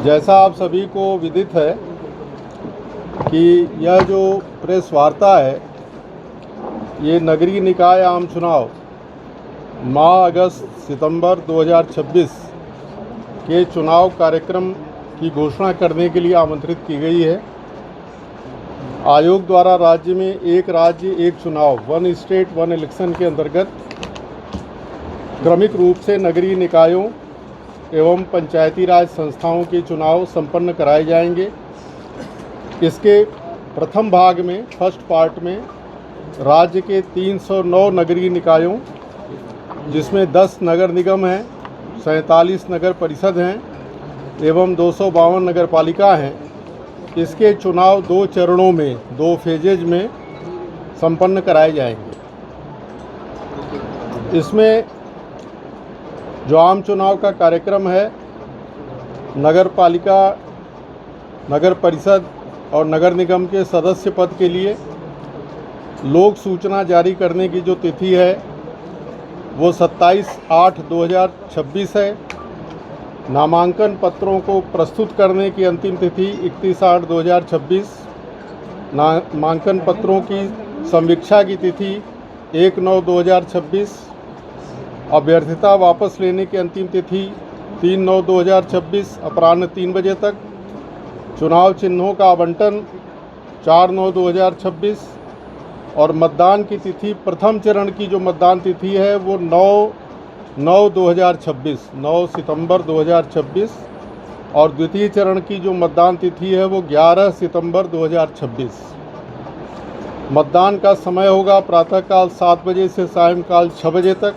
जैसा आप सभी को विदित है कि यह जो प्रेस वार्ता है, ये नगरीय निकाय आम चुनाव माह अगस्त सितंबर 2026 के चुनाव कार्यक्रम की घोषणा करने के लिए आमंत्रित की गई है। आयोग द्वारा राज्य में एक राज्य एक चुनाव, वन स्टेट वन इलेक्शन के अंतर्गत क्रमिक रूप से नगरीय निकायों एवं पंचायती राज संस्थाओं के चुनाव संपन्न कराए जाएंगे। इसके प्रथम भाग में, फर्स्ट पार्ट में, राज्य के 309 नगरीय निकायों, जिसमें 10 नगर निगम हैं, 47 नगर परिषद हैं एवं 252 नगर पालिका हैं, इसके चुनाव 2 चरणों में, 2 फेजेज में संपन्न कराए जाएंगे। इसमें जो आम चुनाव का कार्यक्रम है, नगर पालिका, नगर परिषद और नगर निगम के सदस्य पद के लिए लोक सूचना जारी करने की जो तिथि है वो 27/8/2026 है। नामांकन पत्रों को प्रस्तुत करने की अंतिम तिथि 31/8/2026। नामांकन पत्रों की समीक्षा की तिथि 1/9/2026। अभ्यर्थिता वापस लेने की अंतिम तिथि 3/9/2026 अपराह्न 3 बजे तक। चुनाव चिन्हों का आवंटन 4/9/2026 और मतदान की तिथि, प्रथम चरण की जो मतदान तिथि है वो 9/9/2026, 9 सितंबर 2026 और द्वितीय चरण की जो मतदान तिथि है वो 11 सितंबर 2026। मतदान का समय होगा प्रातःकाल 7 बजे से सायंकाल 6 बजे तक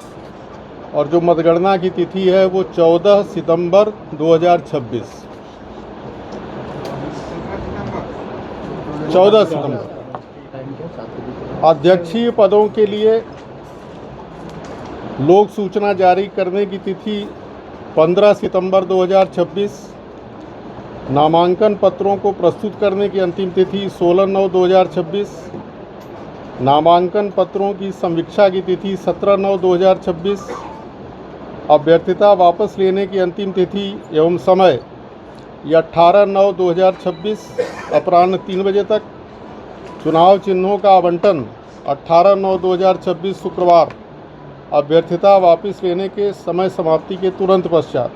और जो मतगणना की तिथि है वो 14 सितंबर 2026। 14 सितंबर। अध्यक्षीय पदों के लिए लोक सूचना जारी करने की तिथि 15 सितंबर 2026। नामांकन पत्रों को प्रस्तुत करने की अंतिम तिथि 16/9/2026। नामांकन पत्रों की समीक्षा की तिथि 17/9/2026। अभ्यर्थिता वापस लेने की अंतिम तिथि एवं समय ये 18/9/2026 अपराह्न 3 बजे तक। चुनाव चिन्हों का आवंटन 18/9/2026 शुक्रवार, अभ्यर्थिता वापस लेने के समय समाप्ति के तुरंत पश्चात।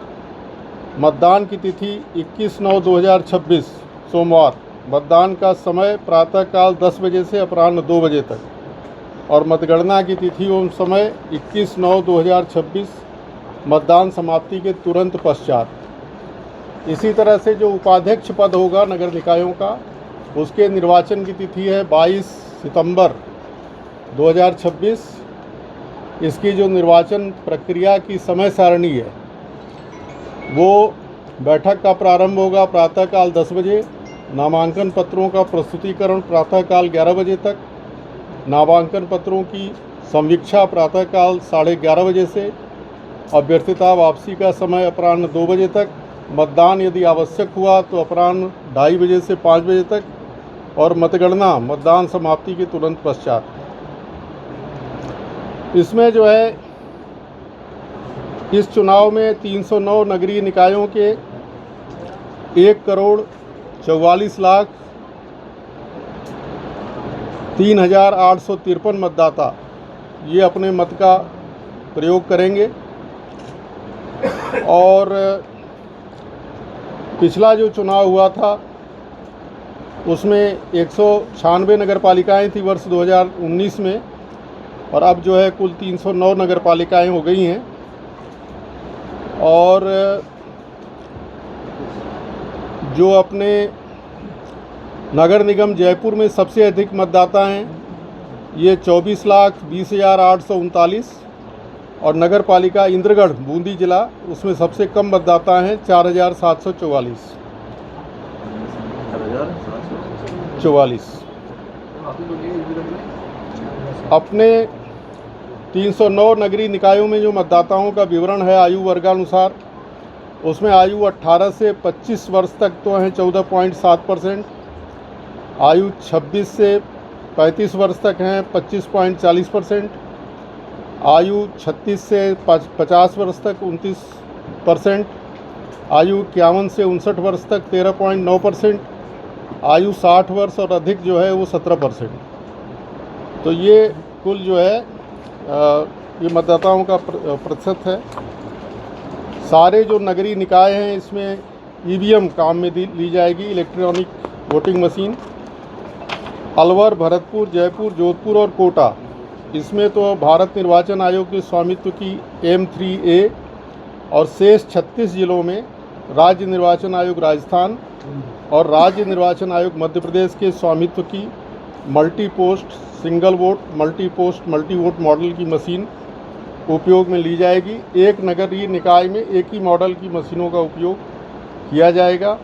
मतदान की तिथि 21/9/2026 सोमवार। मतदान का समय प्रातःकाल 10 बजे से अपराह्न 2 बजे तक और मतगणना की तिथि एवं समय 21/9/2026 मतदान समाप्ति के तुरंत पश्चात। इसी तरह से जो उपाध्यक्ष पद होगा नगर निकायों का, उसके निर्वाचन की तिथि है 22 सितंबर 2026। इसकी जो निर्वाचन प्रक्रिया की समय सारणी है वो बैठक का प्रारंभ होगा प्रातःकाल 10 बजे, नामांकन पत्रों का प्रस्तुतिकरण प्रातःकाल 11 बजे तक, नामांकन पत्रों की समीक्षा प्रातःकाल 11:30 बजे से, अभ्यर्थिता वापसी का समय अपराह्न 2 बजे तक, मतदान यदि आवश्यक हुआ तो अपराह्न 2:30 बजे से 5 बजे तक और मतगणना मतदान समाप्ति के तुरंत पश्चात। इसमें जो है, इस चुनाव में 309 नगरीय निकायों के 1,44,03,853 मतदाता ये अपने मत का प्रयोग करेंगे। और पिछला जो चुनाव हुआ था उसमें 196 नगर पालिकाएँ थी वर्ष 2019 में और अब जो है कुल 309 नगर पालिकाएँ हो गई हैं। और जो अपने नगर निगम जयपुर में सबसे अधिक मतदाता हैं ये 24,20,839 और नगर पालिका इंद्रगढ़ बूंदी जिला, उसमें सबसे कम मतदाता हैं 4,744। अपने 309 नगरीय निकायों में जो मतदाताओं का विवरण है आयु वर्गानुसार, उसमें आयु 18 से 25 वर्ष तक तो हैं 14.7%, आयु 26 से 35 वर्ष तक हैं 25.40%, आयु 36 से 50 वर्ष तक 29%, आयु 51 से 59 वर्ष तक 13.9%, आयु 60 वर्ष और अधिक जो है वो 17%। तो ये कुल जो है ये मतदाताओं का प्रतिशत है। सारे जो नगरीय निकाय हैं इसमें ईवीएम काम में ली जाएगी, electronic voting machine. Alwar, Bharatpur, Jaipur, Jodhpur और कोटा, इसमें तो भारत निर्वाचन आयोग के स्वामित्व की M3A और शेष 36 जिलों में राज्य निर्वाचन आयोग राजस्थान और राज्य निर्वाचन आयोग मध्य प्रदेश के स्वामित्व की multi post single vote, multi post multi vote model की मशीन उपयोग में ली जाएगी। एक नगरीय निकाय में एक ही मॉडल की मशीनों का उपयोग किया जाएगा।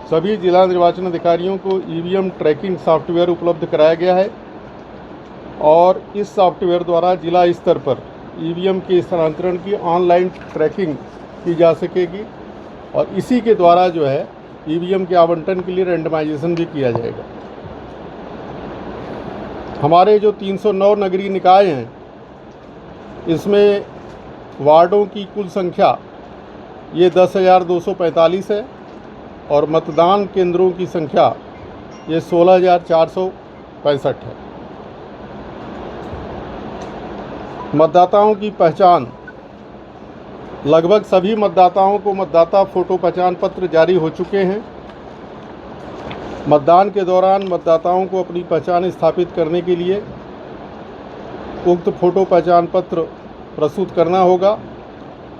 सभी जिला निर्वाचन अधिकारियों को ईवीएम ट्रैकिंग सॉफ्टवेयर उपलब्ध कराया गया है और इस सॉफ्टवेयर द्वारा जिला स्तर पर ईवीएम के स्थानांतरण की ऑनलाइन ट्रैकिंग की जा सकेगी और इसी के द्वारा जो है ईवीएम के आवंटन के लिए रैंडमाइजेशन भी किया जाएगा। हमारे जो 309 नगरीय निकाय हैं इसमें वार्डों की कुल संख्या ये 10,245 है और मतदान केंद्रों की संख्या ये 16,465 है। मतदाताओं की पहचान, लगभग सभी मतदाताओं को मतदाता फोटो पहचान पत्र जारी हो चुके हैं। मतदान के दौरान मतदाताओं को अपनी पहचान स्थापित करने के लिए उक्त फोटो पहचान पत्र प्रस्तुत करना होगा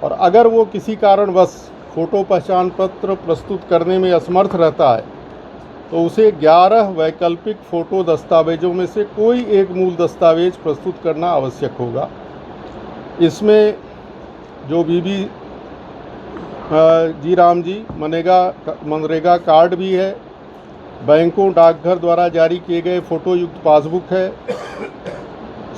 और अगर वो किसी कारणवश फोटो पहचान पत्र प्रस्तुत करने में असमर्थ रहता है तो उसे 11 वैकल्पिक फ़ोटो दस्तावेज़ों में से कोई एक मूल दस्तावेज प्रस्तुत करना आवश्यक होगा। इसमें जो बीबी जी राम जी मनरेगा कार्ड भी है, बैंकों डाकघर द्वारा जारी किए गए फ़ोटो युक्त पासबुक है,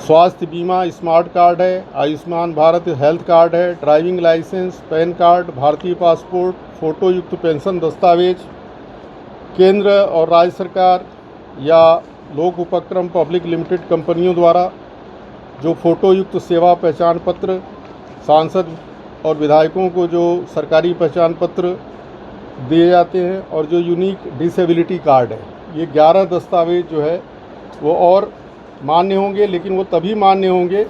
स्वास्थ्य बीमा स्मार्ट कार्ड है, आयुष्मान भारत हेल्थ कार्ड है, ड्राइविंग लाइसेंस, पैन कार्ड, भारतीय पासपोर्ट, फ़ोटो युक्त पेंशन दस्तावेज, केंद्र और राज्य सरकार या लोक उपक्रम पब्लिक लिमिटेड कंपनियों द्वारा जो फ़ोटो युक्त सेवा पहचान पत्र, सांसद और विधायकों को जो सरकारी पहचान पत्र दिए जाते हैं और जो यूनिक डिसेबिलिटी कार्ड है, ये 11 दस्तावेज जो है वो और मान्य होंगे, लेकिन वो तभी मान्य होंगे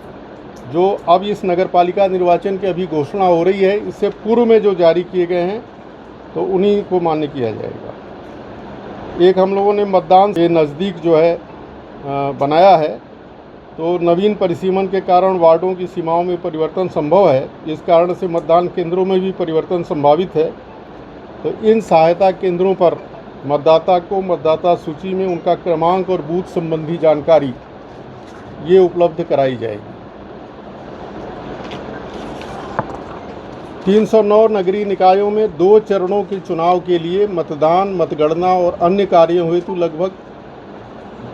जो अब इस नगरपालिका निर्वाचन की अभी घोषणा हो रही है, इससे पूर्व में जो जारी किए गए हैं तो उन्हीं को मान्य किया जाएगा। एक हम लोगों ने मतदान के नज़दीक जो है बनाया है, तो नवीन परिसीमन के कारण वार्डों की सीमाओं में परिवर्तन संभव है, इस कारण से मतदान केंद्रों में भी परिवर्तन संभावित है। तो इन सहायता केंद्रों पर मतदाता को मतदाता सूची में उनका क्रमांक और बूथ संबंधी जानकारी ये उपलब्ध कराई जाएगी। 309 नगरीय निकायों में 2 चरणों के चुनाव के लिए मतदान, मतगणना और अन्य कार्यों हेतु लगभग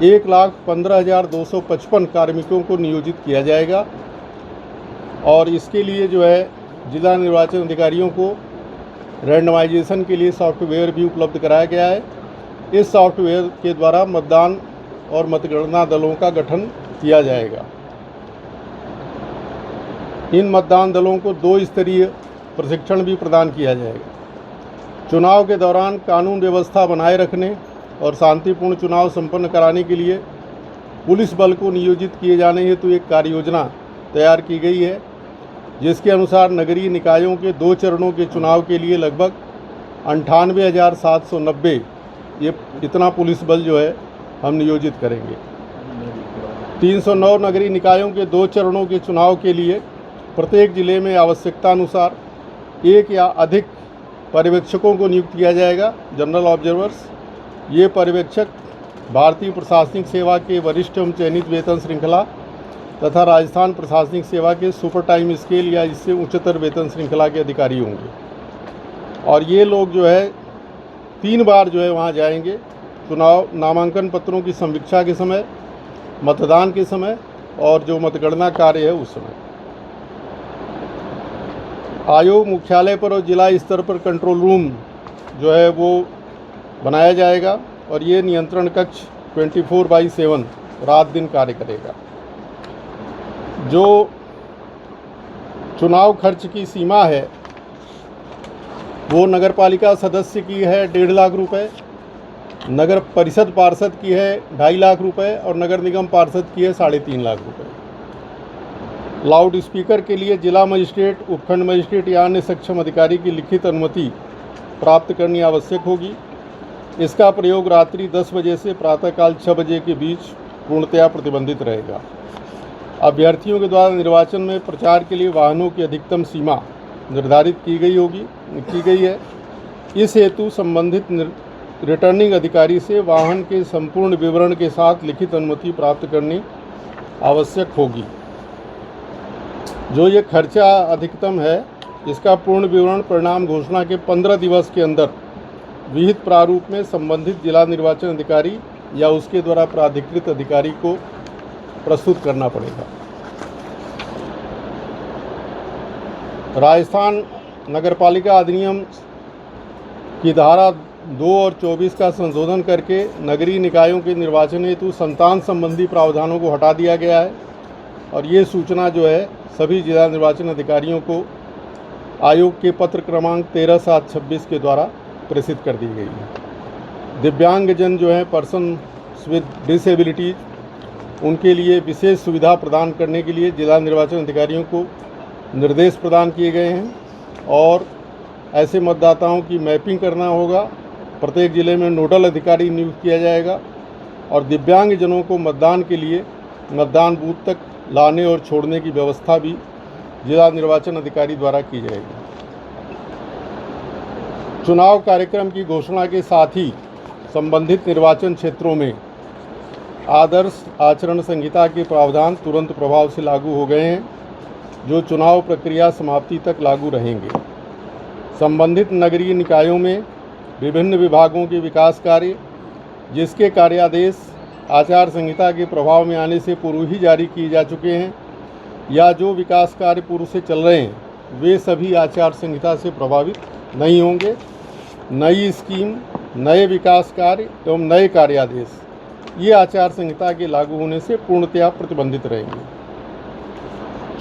1,15,255 कार्मिकों को नियोजित किया जाएगा और इसके लिए जो है जिला निर्वाचन अधिकारियों को रैंडमाइजेशन के लिए सॉफ्टवेयर भी उपलब्ध कराया गया है। इस सॉफ्टवेयर के द्वारा मतदान और मतगणना दलों का गठन किया जाएगा। इन मतदान दलों को 2 स्तरीय प्रशिक्षण भी प्रदान किया जाएगा। चुनाव के दौरान कानून व्यवस्था बनाए रखने और शांतिपूर्ण चुनाव संपन्न कराने के लिए पुलिस बल को नियोजित किए जाने हेतु एक कार्ययोजना तैयार की गई है, जिसके अनुसार नगरीय निकायों के 2 चरणों के चुनाव के लिए लगभग 98,790 ये इतना पुलिस बल जो है हम नियोजित करेंगे। 309 नगरीय निकायों के 2 चरणों के चुनाव के लिए प्रत्येक जिले में आवश्यकता अनुसार 1 या अधिक पर्यवेक्षकों को नियुक्त किया जाएगा, जनरल ऑब्जर्वर्स। ये पर्यवेक्षक भारतीय प्रशासनिक सेवा के वरिष्ठ एवं चयनित वेतन श्रृंखला तथा राजस्थान प्रशासनिक सेवा के सुपर टाइम स्केल या इससे उच्चतर वेतन श्रृंखला के अधिकारी होंगे और ये लोग जो है 3 बार जो है वहाँ जाएंगे, चुनाव नामांकन पत्रों की समीक्षा के समय, मतदान के समय और जो मतगणना कार्य है उस समय। आयोग मुख्यालय पर और जिला स्तर पर कंट्रोल रूम जो है वो बनाया जाएगा और ये नियंत्रण कक्ष 24/7 रात दिन कार्य करेगा। जो चुनाव खर्च की सीमा है वो नगर पालिका सदस्य की है 1.5 लाख रुपए, नगर परिषद पार्षद की है 2.5 लाख रुपए और नगर निगम पार्षद की है 3.5 लाख रुपए। लाउड स्पीकर के लिए जिला मजिस्ट्रेट, उपखंड मजिस्ट्रेट या अन्य सक्षम अधिकारी की लिखित अनुमति प्राप्त करनी आवश्यक होगी। इसका प्रयोग रात्रि 10 बजे से प्रातःकाल 6 बजे के बीच पूर्णतया प्रतिबंधित रहेगा। अभ्यर्थियों के द्वारा निर्वाचन में प्रचार के लिए वाहनों की अधिकतम सीमा निर्धारित की गई है। इस हेतु संबंधित रिटर्निंग अधिकारी से वाहन के संपूर्ण विवरण के साथ लिखित अनुमति प्राप्त करनी आवश्यक होगी। जो ये खर्चा अधिकतम है, इसका पूर्ण विवरण परिणाम घोषणा के 15 दिवस के अंदर विहित प्रारूप में संबंधित जिला निर्वाचन अधिकारी या उसके द्वारा प्राधिकृत अधिकारी को प्रस्तुत करना पड़ेगा। राजस्थान नगरपालिका अधिनियम की धारा 2 और 24 का संशोधन करके नगरीय निकायों के निर्वाचन हेतु संतान संबंधी प्रावधानों को हटा दिया गया है और ये सूचना जो है सभी जिला निर्वाचन अधिकारियों को आयोग के पत्र क्रमांक 13/7/26 के द्वारा प्रेषित कर दी गई है। दिव्यांगजन जो है पर्सन विद डिसेबिलिटीज, उनके लिए विशेष सुविधा प्रदान करने के लिए जिला निर्वाचन अधिकारियों को निर्देश प्रदान किए गए हैं और ऐसे मतदाताओं की मैपिंग करना होगा। प्रत्येक जिले में नोडल अधिकारी नियुक्त किया जाएगा और दिव्यांगजनों को मतदान के लिए मतदान बूथ तक लाने और छोड़ने की व्यवस्था भी जिला निर्वाचन अधिकारी द्वारा की जाएगी। चुनाव कार्यक्रम की घोषणा के साथ ही संबंधित निर्वाचन क्षेत्रों में आदर्श आचरण संहिता के प्रावधान तुरंत प्रभाव से लागू हो गए हैं, जो चुनाव प्रक्रिया समाप्ति तक लागू रहेंगे। संबंधित नगरीय निकायों में विभिन्न विभागों के विकास कार्य जिसके कार्यादेश आचार संहिता के प्रभाव में आने से पूर्व ही जारी किए जा चुके हैं या जो विकास कार्य पूर्व से चल रहे हैं, वे सभी आचार संहिता से प्रभावित नहीं होंगे। नई स्कीम, नए विकास कार्य एवं नए कार्यादेश ये आचार संहिता के लागू होने से पूर्णतया प्रतिबंधित रहेंगे।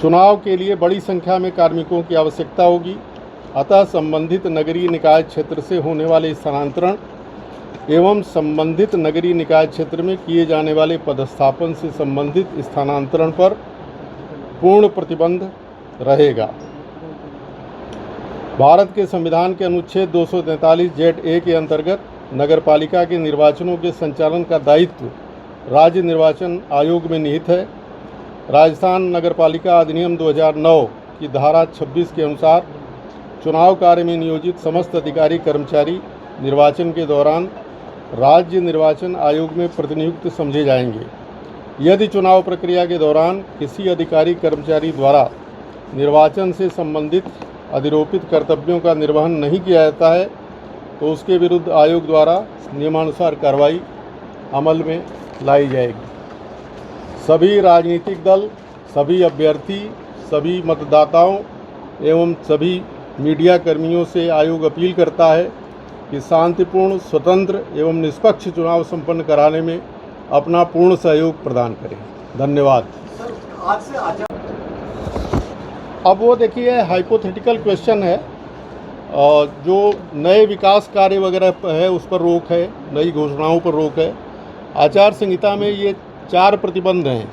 चुनाव के लिए बड़ी संख्या में कार्मिकों की आवश्यकता होगी, अतः संबंधित नगरीय निकाय क्षेत्र से होने वाले स्थानांतरण एवं संबंधित नगरीय निकाय क्षेत्र में किए जाने वाले पदस्थापन से संबंधित स्थानांतरण पर पूर्ण प्रतिबंध रहेगा। भारत के संविधान के अनुच्छेद 243(j)(a) के अंतर्गत नगरपालिका के निर्वाचनों के संचालन का दायित्व राज्य निर्वाचन आयोग में निहित है। राजस्थान नगरपालिका अधिनियम 2009 की धारा 26 के अनुसार चुनाव कार्य में नियोजित समस्त अधिकारी कर्मचारी निर्वाचन के दौरान राज्य निर्वाचन आयोग में प्रतिनियुक्त समझे जाएंगे। यदि चुनाव प्रक्रिया के दौरान किसी अधिकारी कर्मचारी द्वारा निर्वाचन से संबंधित अधिरोपित कर्तव्यों का निर्वहन नहीं किया जाता है तो उसके विरुद्ध आयोग द्वारा नियमानुसार कार्रवाई अमल में लाई जाएगी। सभी राजनीतिक दल, सभी अभ्यर्थी, सभी मतदाताओं एवं सभी मीडिया कर्मियों से आयोग अपील करता है कि शांतिपूर्ण, स्वतंत्र एवं निष्पक्ष चुनाव संपन्न कराने में अपना पूर्ण सहयोग प्रदान करें। धन्यवाद। आज से अब वो देखिए हाइपोथेटिकल क्वेश्चन है, जो नए विकास कार्य वगैरह है उस पर रोक है, नई घोषणाओं पर रोक है। आचार संहिता में ये 4 प्रतिबंध हैं।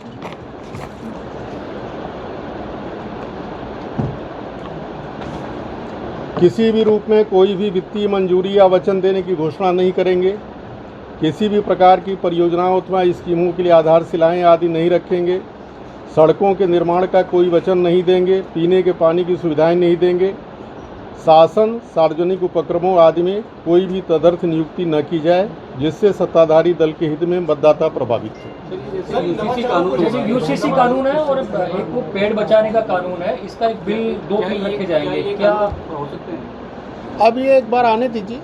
किसी भी रूप में कोई भी वित्तीय मंजूरी या वचन देने की घोषणा नहीं करेंगे, किसी भी प्रकार की परियोजनाओं अथवा स्कीमों के लिए आधारशिलाएं आदि नहीं रखेंगे, सड़कों के निर्माण का कोई वचन नहीं देंगे, पीने के पानी की सुविधाएं नहीं देंगे, शासन, सार्वजनिक उपक्रमों आदि में कोई भी तदर्थ नियुक्ति न की जाए जिससे सत्ताधारी दल के हित में मतदाता प्रभावित हो। यूसीसी कानून है और एक वो पेड़ बचाने का कानून है, इसका एक बिल 2 बिल रखे जाएंगे, क्या हो सकते हैं? अब ये एक बार आने दीजिए,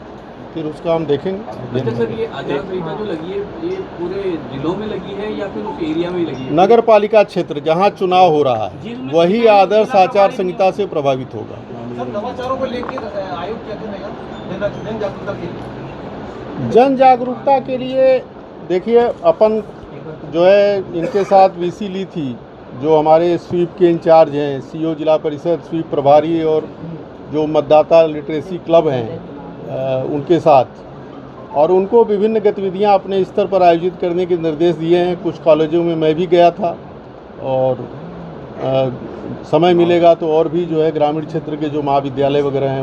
फिर उसका हम देखेंगे। सर, ये आचार संहिता जो लगी है ये पूरे जिलों में लगी है या फिर उस एरिया में लगी है? नगर पालिका क्षेत्र जहाँ चुनाव हो रहा है वही आदर्श आचार संहिता से प्रभावित होगा। सर, नवाचारों को लेकर आयोग क्या करेगा जन जागरूकता के लिए? जन जागरूकता के लिए देखिए, अपन जो है इनके साथ वीसी ली थी, जो हमारे स्वीप के इंचार्ज हैं, सीओ जिला परिषद, स्वीप प्रभारी और जो मतदाता लिटरेसी क्लब हैं उनके साथ, और उनको विभिन्न गतिविधियां अपने स्तर पर आयोजित करने के निर्देश दिए हैं। कुछ कॉलेजों में मैं भी गया था, और समय मिलेगा तो और भी जो है ग्रामीण क्षेत्र के जो महाविद्यालय वगैरह हैं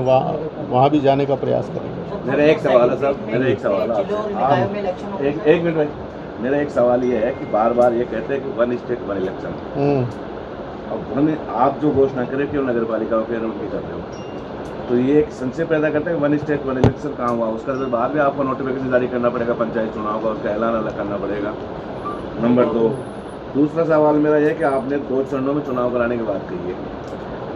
वहाँ भी जाने का प्रयास करेंगे। मेरा एक सवाल है साहब, मेरा एक सवाल है, एक मिनट भाई, मेरा एक सवाल ये है कि बार बार ये कहते हैं कि वन स्टेट वन इलेक्शन, अब आप जो घोषणा करें क्यों नगर पालिकाओं के उनकी कर रहे हो, तो ये एक संशय पैदा करते हैं वन स्टेट वन इलेक्शन कहाँ हुआ। उसका तो बाद में आपको नोटिफिकेशन जारी करना पड़ेगा पंचायत चुनाव का, उसका ऐलान अलग करना पड़ेगा। नंबर 2, दूसरा सवाल मेरा यह है कि आपने 2 चरणों में चुनाव कराने की बात कही है,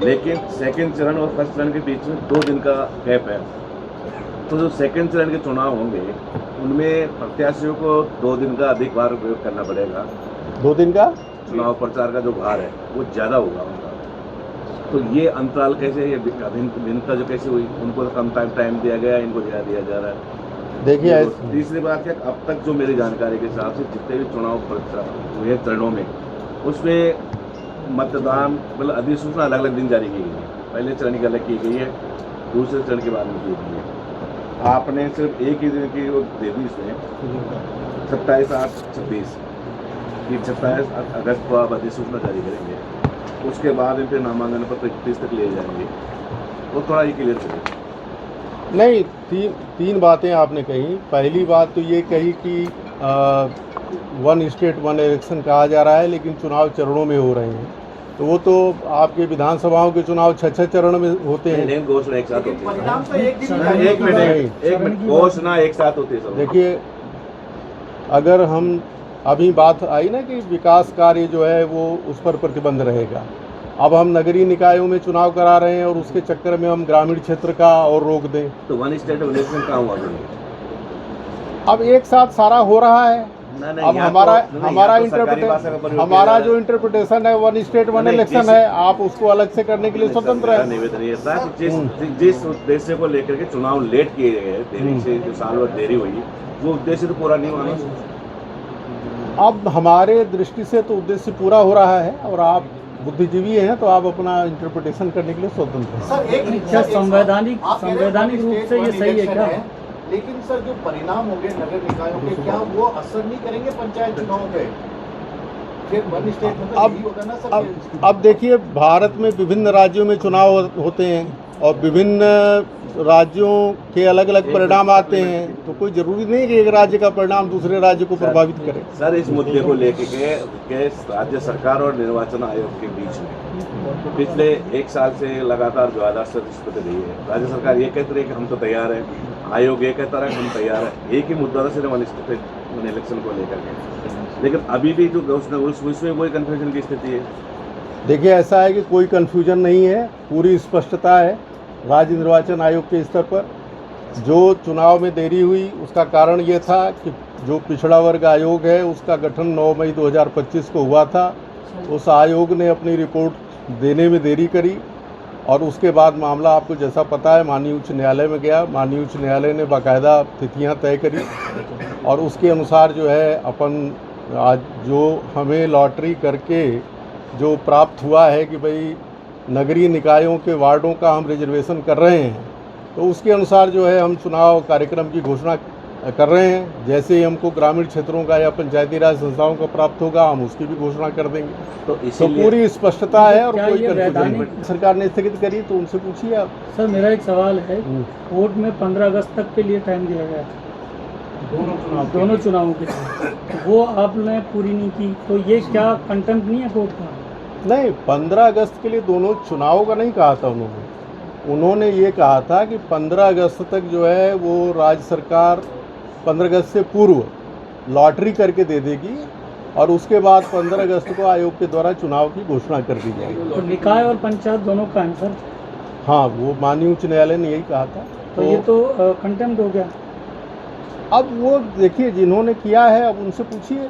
लेकिन सेकंड चरण और फर्स्ट चरण के बीच में 2 दिन का गैप है। तो जो सेकंड चरण के चुनाव होंगे उनमें प्रत्याशियों को 2 दिन का अधिक भार उपयोग करना पड़ेगा। 2 दिन का चुनाव प्रचार का जो भार है वो ज़्यादा होगा उनका। तो ये अंतराल कैसे, ये भिन्नता जो कैसे हुई, उनको तो कम टाइम दिया गया, इनको ज़्यादा दिया जा रहा है। देखिए, तीसरी बात क्या, अब तक जो मेरी जानकारी के हिसाब से जितने भी चुनाव प्रचार हुए चरणों में, उसमें मतदान मतलब अधिसूचना अलग अलग दिन जारी की गई है। पहले चरण की अलग की गई है, दूसरे चरण के बाद में की गई है। आपने सिर्फ एक ही दिन की वो दे दी इसमें 27/8/26 कि 27 अगस्त को आप अधिसूचना जारी करेंगे, उसके बाद इन पर नामांकन पत्र 31 तक ले जाएंगे। वो थोड़ा ये क्लियर करें। नहीं, तीन बातें आपने कही। पहली बात तो ये कही कि वन स्टेट वन इलेक्शन कहा जा रहा है, लेकिन चुनाव चरणों में हो रहे हैं। तो वो तो आपके विधानसभाओं के चुनाव 6 चरण में होते हैं। नहीं, घोषणा एक साथ होती है। परिणाम तो एक दिन का एक मिनट, घोषणा एक साथ होती है। देखिए, अगर हम अभी बात आई ना कि विकास कार्य जो है वो उस पर प्रतिबंध रहेगा। अब हम नगरीय निकायों में चुनाव करा रहे हैं और उसके चक्कर में हम ग्रामीण क्षेत्र का और रोक दें, तो वन स्टेट इलेक्शन कहाँ हुआ? अब एक साथ सारा हो रहा है। अब हमारा जो इंटरप्रिटेशन है वन स्टेट वन इलेक्शन है, आप उसको अलग से करने के लिए स्वतंत्र है। निवेदन ये था कि जिस उद्देश्य को लेकर के चुनाव लेट किए गए, देरी से जो साल भर देरी हुई, वो उद्देश्य तो पूरा नहीं हुआ। अब हमारे दृष्टि से तो उद्देश्य पूरा हो रहा है, और आप बुद्धिजीवी हैं तो आप अपना इंटरप्रिटेशन करने के लिए स्वतंत्र हैं। सर, एक क्या संवैधानिक रूप से ये सही है क्या? लेकिन सर, जो परिणाम होंगे नगर निकायों के, क्या वो असर नहीं करेंगे पंचायत चुनाव पे? फिर वन स्टेट में तो यही होगा ना सर। अब देखिए, भारत में विभिन्न राज्यों में चुनाव होते हैं और विभिन्न राज्यों के अलग अलग परिणाम आते हैं, तो कोई जरूरी नहीं कि एक राज्य का परिणाम दूसरे राज्य को प्रभावित करे। सर, इस मुद्दे को लेकर के राज्य सरकार और निर्वाचन आयोग के बीच में पिछले 1 साल से लगातार विवादास्पद स्थिति रही है। राज्य सरकार ये कहती रही कि हम तो तैयार हैं, आयोग ये कहता रहा हम तैयार हैं। एक ही मुद्दा था सिर्फ वन इलेक्शन को लेकर के, लेकिन अभी भी जो घोषणा उसमें वही कन्फ्यूजन की स्थिति है। देखिए, ऐसा है कि कोई कन्फ्यूजन नहीं है, पूरी स्पष्टता है राज्य निर्वाचन आयोग के स्तर पर। जो चुनाव में देरी हुई उसका कारण ये था कि जो पिछड़ा वर्ग आयोग है उसका गठन 9 मई 2025 को हुआ था। उस आयोग ने अपनी रिपोर्ट देने में देरी करी, और उसके बाद मामला आपको जैसा पता है माननीय उच्च न्यायालय में गया। माननीय उच्च न्यायालय ने बाकायदा तिथियां तय करी, और उसके अनुसार जो है अपन आज जो हमें लॉटरी करके जो प्राप्त हुआ है कि भाई नगरीय निकायों के वार्डों का हम रिजर्वेशन कर रहे हैं, तो उसके अनुसार जो है हम चुनाव कार्यक्रम की घोषणा कर रहे हैं। जैसे ही हमको ग्रामीण क्षेत्रों का या पंचायती राज संस्थाओं का प्राप्त होगा, हम उसकी भी घोषणा कर देंगे। तो पूरी स्पष्टता है और कोई कंफ्यूजन नहीं। सरकार ने स्थगित करी तो उनसे पूछिए आप। सर, मेरा एक सवाल है, कोर्ट में 15 अगस्त तक के लिए टाइम दिया गया था दोनों चुनावों के लिए, वो आपने पूरी नहीं की, तो ये क्या कंटेम्प्ट नहीं है कोर्ट का? नहीं, 15 अगस्त के लिए दोनों चुनावों का नहीं कहा था उन्होंने ये कहा था कि 15 अगस्त तक जो है वो राज्य सरकार 15 अगस्त से पूर्व लॉटरी करके दे देगी, और उसके बाद 15 अगस्त को आयोग के द्वारा चुनाव की घोषणा कर दी जाएगी। तो निकाय और पंचायत दोनों का आंसर? हाँ, वो माननीय उच्च न्यायालय ने यही कहा था। तो ये तो कंटेम्प्ट हो गया। अब वो देखिए, जिन्होंने किया है अब उनसे पूछिए,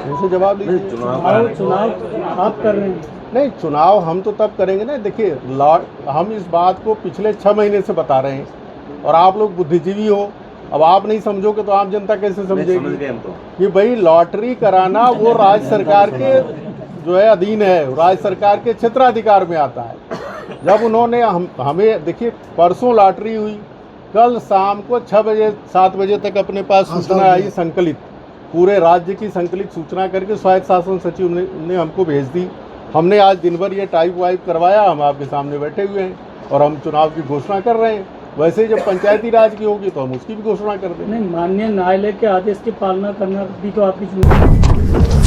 उनसे जवाब लीजिए। चुनाव आप कर रहे हैं? नहीं, चुनाव हम तो तब करेंगे ना। देखिए, हम इस बात को पिछले 6 महीने से बता रहे हैं, और आप लोग बुद्धिजीवी हो। अब आप नहीं समझोगे तो आम जनता कैसे समझेगी कि भाई लॉटरी कराना वो राज्य सरकार के जो है अधीन है, राज्य सरकार के क्षेत्राधिकार में आता है। जब उन्होंने हमें देखिए परसों लॉटरी हुई, कल शाम को 6 बजे 7 बजे तक अपने पास सूचना आई संकलित, पूरे राज्य की संकलित सूचना करके स्वायत्त शासन सचिव ने हमको भेज दी। हमने आज दिन भर ये टाइप वाइप करवाया, हम आपके सामने बैठे हुए हैं और हम चुनाव की घोषणा कर रहे हैं। वैसे जब पंचायती राज की होगी तो हम उसकी भी घोषणा कर देंगे। नहीं, माननीय न्यायालय के आदेश की पालना करना भी तो आपकी जिम्मेदारी है।